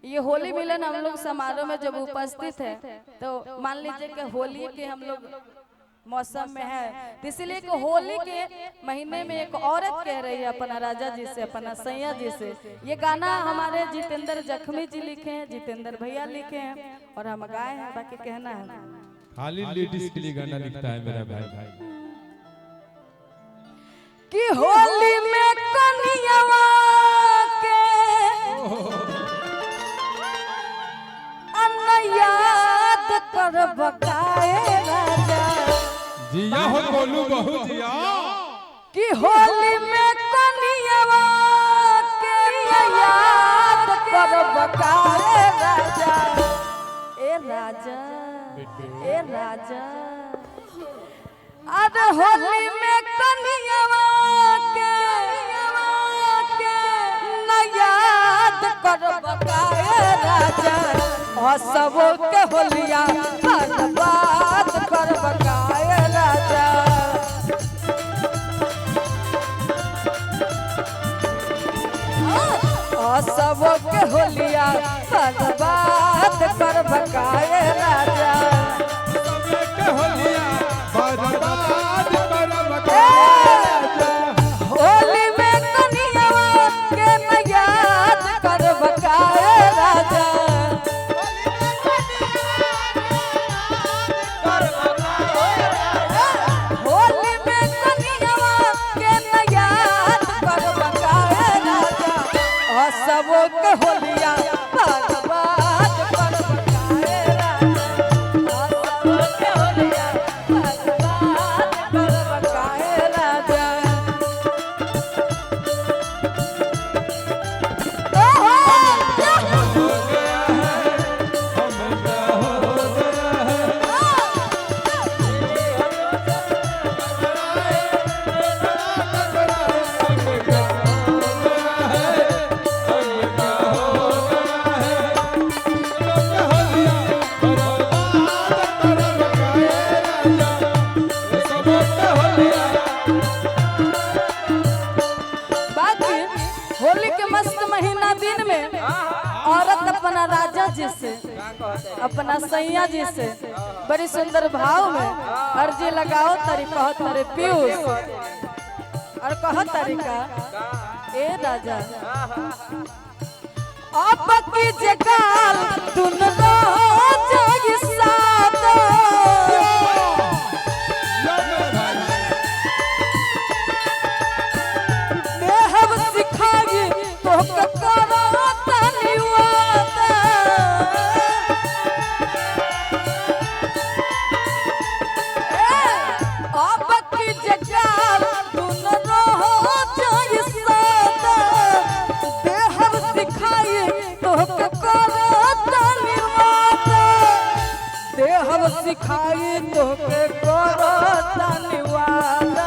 ये होली मिलन हम लोग समारोह में जब उपस्थित है तो मान लीजिए कि होली के हम लोग मौसम में है, तो इसलिए कि होली के महीने में एक औरत कह रही है अपना राजा जी से, अपना सैया जी से। ये गाना हमारे जितेंद्र जख्मी जी लिखे हैं, जितेंद्र भैया लिखे हैं और हम गाए हैं। बाकी कहना है खाली लेडीज के लिए गाना लिखता है मेरा भाई कि होली में कनियावा के याद कर बकाए राजा जिया हो बोलू बहु जिया कि होली में कनियावा के याद कर बकाए राजा। ए राजा ए राजा अरे होली में कनियावा के न याद कर बकाए राजा। सबो के होलिया बर्बाद कर बकाए राजा। सबो के होलिया बर्बाद कर बकाए राजा। सबे के होलिया बर्बाद कर बकाए राजा। होली में कनियावा के न याद कर बकाए राजा। सबो के होलिया बर्बाद कर बकाए राजा। सबो के होलिया बर्बाद कर बकाए राजा। होली के मस्त महीना दिन में औरत अपना राजा जी से, अपना सैया जी से बड़ी सुंदर भाव में अर्जी लगाओ तरी कहो तरी पीयूष और कहो तरीका ए राजा आप की जगाल तुम जाई साथ सिखाई तो के करो धन्यवाद।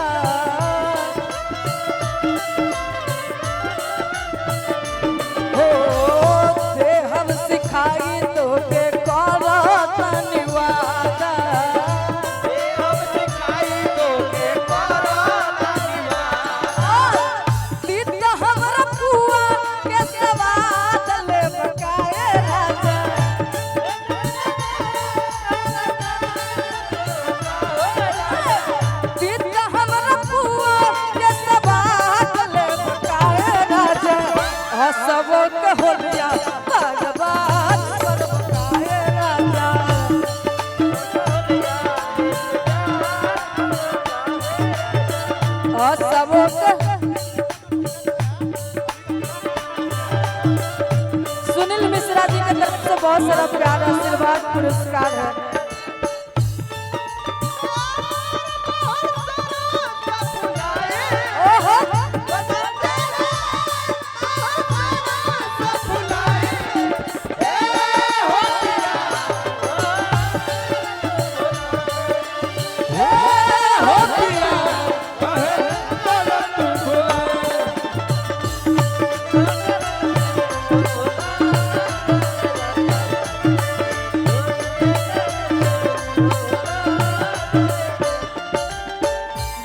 हो दे हम सिखाई तो के करो धन्यवाद। हम सिखाई तो के करो धन्यवाद। तीत हमरा पुआ के सवाद ले बकाए राजा। सबो के होलिया बर्बाद कर बकाए राजा। सबो के सुनील मिश्रा जी की तरफ से बहुत सारा प्यार आशीर्वाद पुरस्कार है।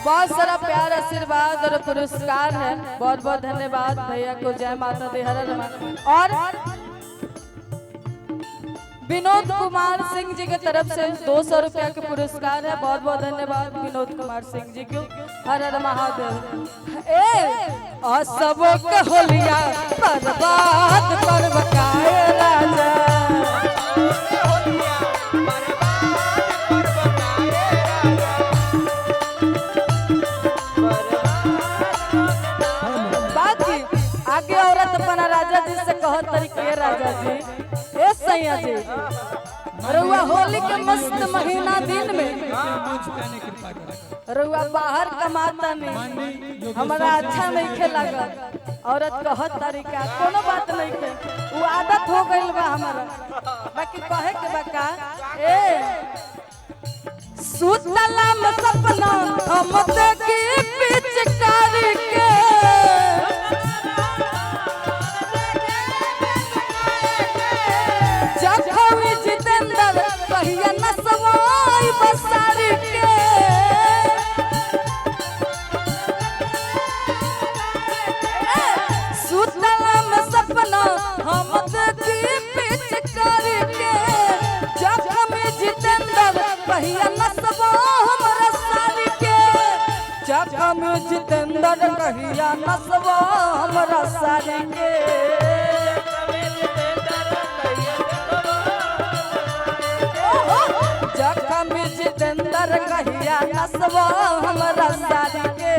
बहुत सारा प्यार आशीर्वाद और पुरस्कार है। बहुत बहुत धन्यवाद भैया को। जय माता दी। हर हर। और विनोद कुमार सिंह जी के तरफ से 200 रुपया के पुरस्कार है। बहुत बहुत धन्यवाद विनोद कुमार सिंह जी को। हर हर महादेव। ए सब के होलिया बर्बाद कर बकाए राजा। बाकी आगे औरत अपना राजा जी से कहत तरीके राजा जी ए सैया जी रउआ होली के मस्त महीना दिन में रउआ बाहर कमाता नहीं हमारा अच्छा नहीं खेला। औरत कहत तरीका कोनो बात नहीं थे वो आदत हो गई बा हमारा। बाकी कहे के बका ए सुतला में सपना हम देखी पिचकारी के जखमी जितेंद्र कहिया न सवाई बसारी के सुतला में सपना हम देखी पिचकारी के जखमी जितेंद्र कहिया न सवाई हमरा सारी के जखमी जितेंद्र कहिया न सवाई हमरा सारी के जखमी जितेंद्र कहिया नसवा हमरा सारी के।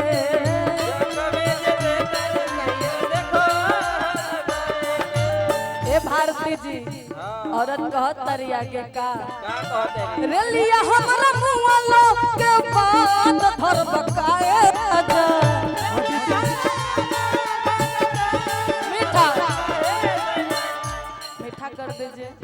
ए भारती जी औरत कहत तरिया के का रेलिया हमरा मुआलो के बात धर बकाए मीठा मीठा कर दीजिए।